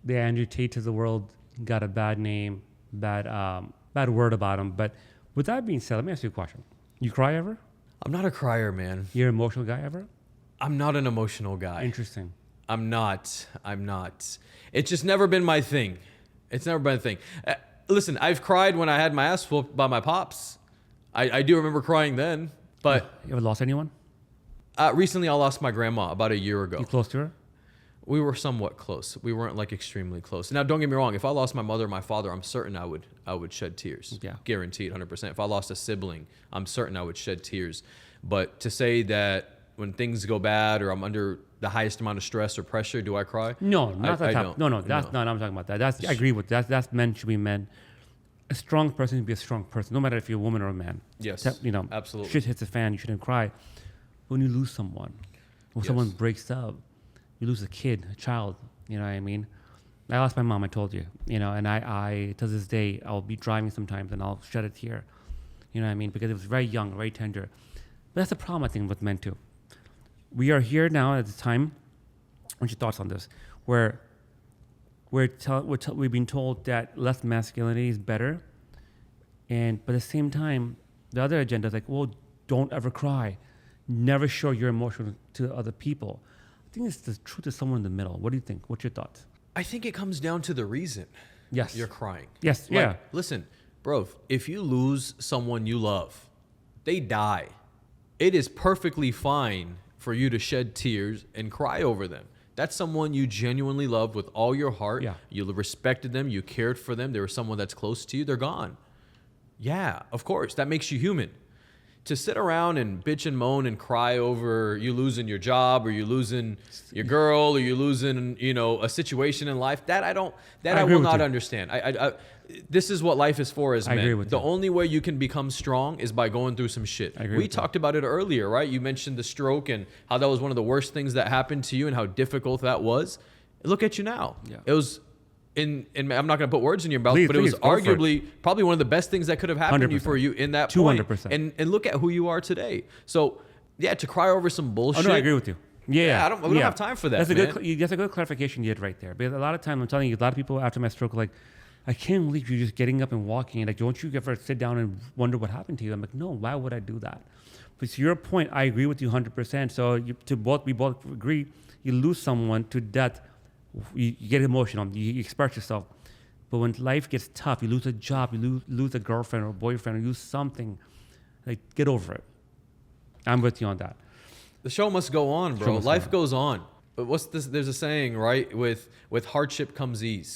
the Andrew Tate of the world got a bad name, bad word about him. But with that being said, let me ask you a question. You cry ever? I'm not a crier, man. You're an emotional guy ever? I'm not an emotional guy. Interesting. I'm not. It's just never been my thing. It's never been a thing. Listen, I've cried when I had my ass whooped by my pops. I do remember crying then. But You ever lost anyone? recently I lost my grandma about a year ago. You close to her? We were somewhat close. We weren't like extremely close. Now, don't get me wrong. If I lost my mother or my father, I'm certain I would shed tears. Yeah. Guaranteed, 100%. If I lost a sibling, I'm certain I would shed tears. But to say that when things go bad or I'm under the highest amount of stress or pressure, do I cry? No, not that I type. don't. No, that's not. I'm talking about that. I agree with that. That's men should be men. A strong person should be a strong person, no matter if you're a woman or a man. Yes, absolutely. Shit hits the fan. You shouldn't cry. When you lose someone, when someone breaks up, you lose a kid, a child. You know what I mean? I lost my mom. I told you. And I to this day I'll be driving sometimes and I'll shed a tear. You know what I mean? Because it was very young, very tender. But that's the problem I think with men too. We are here now at the time. What's your thoughts on this? Where we've been told that less masculinity is better, but at the same time, the other agenda is like, well, don't ever cry, never show your emotion to other people. I think it's the truth is somewhere in the middle. What do you think? What's your thoughts? I think it comes down to the reason. Yes, You're crying. Yes, yeah. Listen, bro, if you lose someone you love, they die. It is perfectly fine for you to shed tears and cry over them. That's someone you genuinely loved with all your heart. Yeah. You respected them. You cared for them. They were someone that's close to you. They're gone. Yeah, of course. That makes you human. To sit around and bitch and moan and cry over you losing your job or you losing your girl or you losing, a situation in life, I will not understand. This is what life is for as men. I agree with the you. only way you can become strong is by going through some shit. We talked about it earlier, right? You mentioned the stroke and how that was one of the worst things that happened to you and how difficult that was. Look at you now. Yeah. It was I'm not going to put words in your mouth, but it was go for it. arguably probably one of the best things that could have happened to you 100%. for you in that point. 200%. And look at who you are today. So, yeah, to cry over some bullshit. Oh, no, I agree with you. Yeah, we don't have time for that, That's man. That's a good clarification you did right there. Because a lot of times, I'm telling you, a lot of people after my stroke are like, I can't believe you're just getting up and walking. And like, don't you ever sit down and wonder what happened to you? I'm like, no, why would I do that? But to your point, I agree with you 100%. So we both agree, you lose someone to death, you get emotional, you express yourself. But when life gets tough, you lose a job, you lose a girlfriend or a boyfriend, or you lose something, like, get over it. I'm with you on that. The show must go on, bro. Life goes on. But what's this? There's a saying, right? With hardship comes ease.